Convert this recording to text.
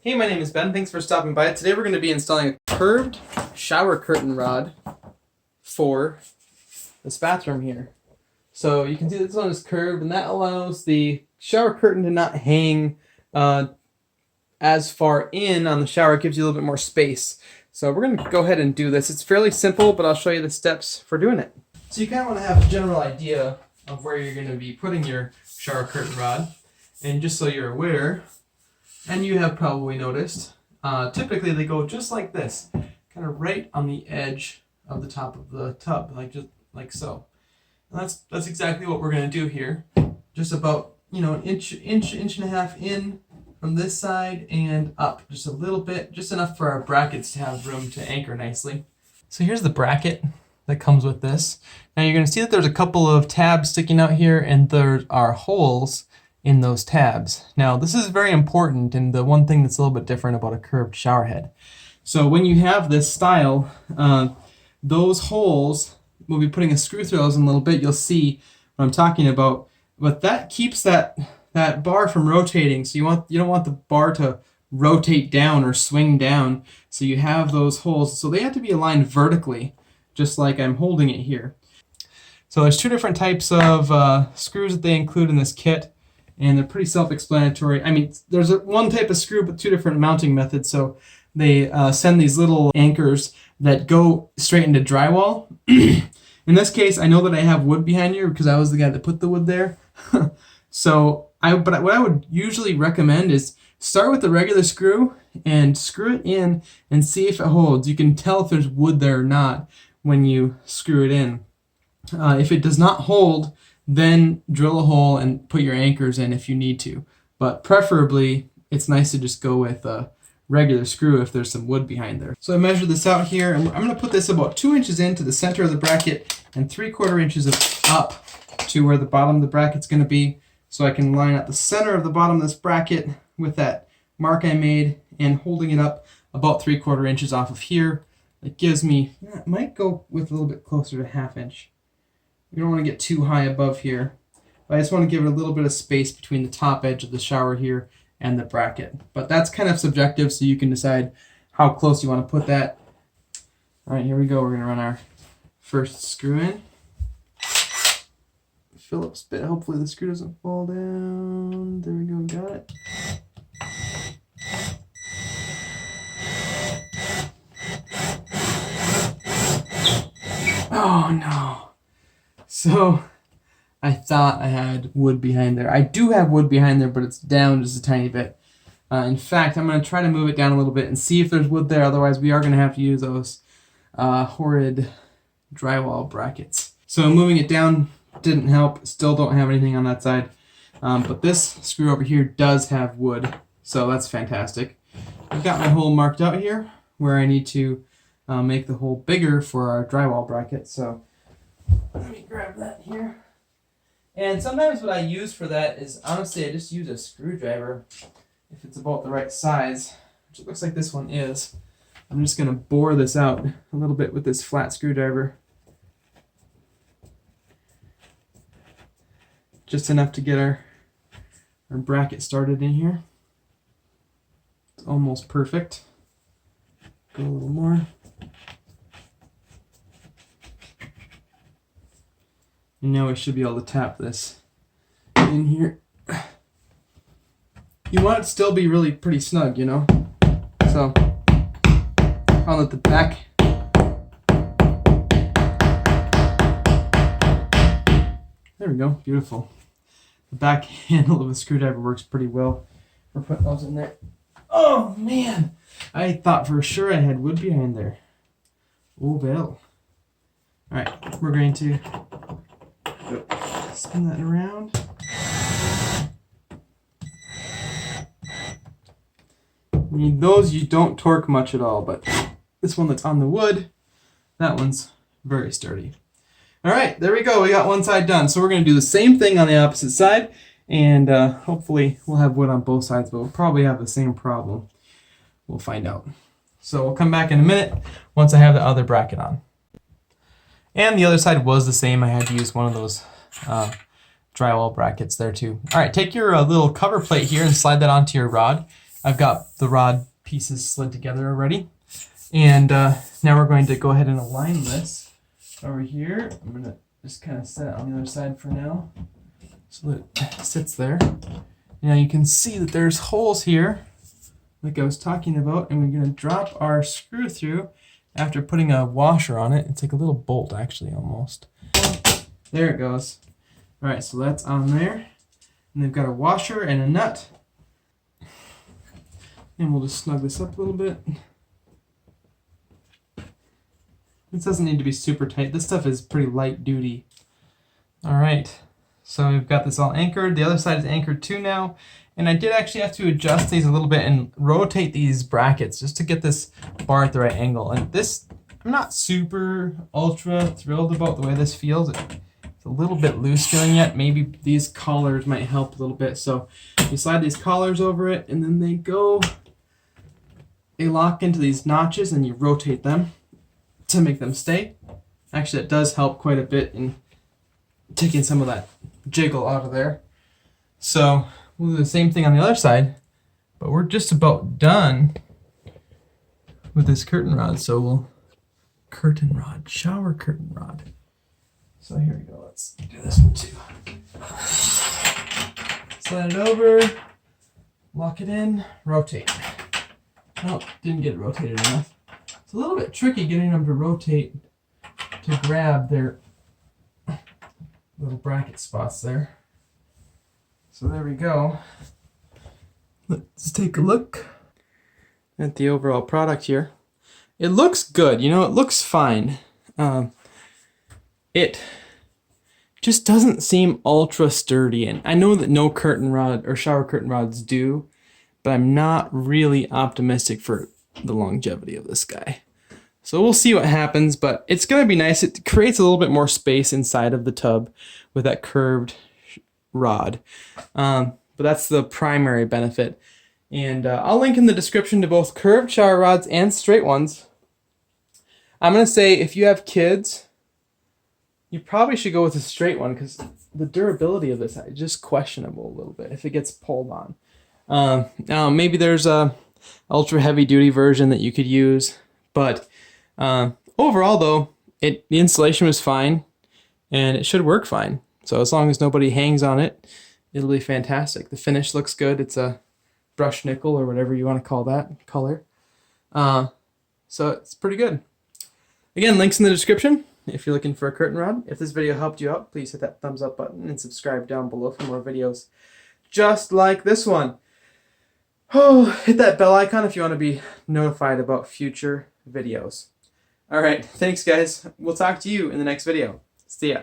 Hey, my name is Ben. Thanks for stopping by. Today we're going to be installing a curved shower curtain rod for this bathroom here. So you can see this one is curved, and that allows the shower curtain to not hang as far in on the shower. It gives you a little bit more space. So we're going to go ahead and do this. It's fairly simple, but I'll show you the steps for doing it. So you kind of want to have a general idea of where you're going to be putting your shower curtain rod. And just so you're aware, and you have probably noticed, typically they go just like this, kind of right on the edge of the top of the tub, just like so. And that's exactly what we're going to do here. Just about, an inch and a half in from this side and up just a little bit, just enough for our brackets to have room to anchor nicely. So here's the bracket that comes with this. Now you're going to see that there's a couple of tabs sticking out here, and there are holes in those tabs. Now this is very important, and the one thing that's a little bit different about a curved shower head. So when you have this style, those holes, we'll be putting a screw through those in a little bit, you'll see what I'm talking about, but that keeps that bar from rotating. So you don't want the bar to rotate down or swing down, so you have those holes. So they have to be aligned vertically, just like I'm holding it here. So there's two different types of screws that they include in this kit, and they're pretty self-explanatory. I mean, there's one type of screw, but two different mounting methods. So they send these little anchors that go straight into drywall. In this case, I know that I have wood behind here because I was the guy that put the wood there. But what I would usually recommend is start with the regular screw and screw it in and see if it holds. You can tell if there's wood there or not when you screw it in. If it does not hold, then drill a hole and put your anchors in if you need to. But preferably, it's nice to just go with a regular screw if there's some wood behind there. So I measured this out here, and I'm going to put this about 2 inches into the center of the bracket and 3/4 inches up to where the bottom of the bracket's going to be, so I can line up the center of the bottom of this bracket with that mark I made and holding it up about 3/4 inches off of here. It gives me, it might go with a little bit closer to 1/2 inch. You don't want to get too high above here, but I just want to give it a little bit of space between the top edge of the shower here and the bracket. But that's kind of subjective, so you can decide how close you want to put that. All right, here we go. We're going to run our first screw in. Phillips bit. Hopefully the screw doesn't fall down. There we go. Got it. Oh no. So I thought I had wood behind there. I do have wood behind there, but it's down just a tiny bit. In fact, I'm going to try to move it down a little bit and see if there's wood there. Otherwise, we are going to have to use those horrid drywall brackets. So moving it down didn't help. Still don't have anything on that side. But this screw over here does have wood, so that's fantastic. I've got my hole marked out here where I need to make the hole bigger for our drywall bracket. So let me grab that here. And sometimes what I use for that is, honestly, I just use a screwdriver if it's about the right size, which it looks like this one is. I'm just going to bore this out a little bit with this flat screwdriver. Just enough to get our bracket started in here. It's almost perfect. Go a little more. And now we should be able to tap this in here. You want it to still be really pretty snug, So, I'll let the back. There we go, beautiful. The back handle of the screwdriver works pretty well for putting those in there. Oh man, I thought for sure I had wood behind there. Oh well. Alright, we're going to spin that around. I mean, those you don't torque much at all, but this one that's on the wood, that one's very sturdy. All right, there we go. We got one side done. So we're going to do the same thing on the opposite side, and hopefully we'll have wood on both sides, but we'll probably have the same problem. We'll find out. So we'll come back in a minute once I have the other bracket on. And the other side was the same. I had to use one of those drywall brackets there too. All right, take your little cover plate here and slide that onto your rod. I've got the rod pieces slid together already. And now we're going to go ahead and align this over here. I'm going to just kind of set it on the other side for now so that it sits there. Now you can see that there's holes here like I was talking about, and we're going to drop our screw through after putting a washer on it. It's like a little bolt actually almost. There it goes. Alright, so that's on there. And they've got a washer and a nut. And we'll just snug this up a little bit. This doesn't need to be super tight. This stuff is pretty light duty. Alright, so we've got this all anchored. The other side is anchored too now. And I did actually have to adjust these a little bit and rotate these brackets just to get this bar at the right angle. And this, I'm not super ultra thrilled about the way this feels. It's a little bit loose feeling yet. Maybe these collars might help a little bit. So you slide these collars over it and then they lock into these notches and you rotate them to make them stay. Actually, it does help quite a bit in taking some of that jiggle out of there. So we'll do the same thing on the other side, but we're just about done with this curtain rod. So we'll shower curtain rod. So here we go. Let's do this one too. Slide it over, lock it in, rotate. Oh, didn't get it rotated enough. It's a little bit tricky getting them to rotate to grab their little bracket spots there. So there we go. Let's take a look at the overall product here. It looks good, you know, it looks fine. It just doesn't seem ultra sturdy, and I know that no curtain rod or shower curtain rods do, but I'm not really optimistic for the longevity of this guy. So we'll see what happens, but it's going to be nice. It creates a little bit more space inside of the tub with that curved rod. But that's the primary benefit. And I'll link in the description to both curved shower rods and straight ones. I'm going to say if you have kids, you probably should go with a straight one because the durability of this is just questionable a little bit if it gets pulled on. Now maybe there's a ultra heavy duty version that you could use, but overall though, the installation was fine and it should work fine. So as long as nobody hangs on it, it'll be fantastic. The finish looks good. It's a brushed nickel or whatever you want to call that color. So it's pretty good. Again, links in the description if you're looking for a curtain rod. If this video helped you out, please hit that thumbs up button and subscribe down below for more videos just like this one. Oh, hit that bell icon if you want to be notified about future videos. All right, thanks guys. We'll talk to you in the next video. See ya.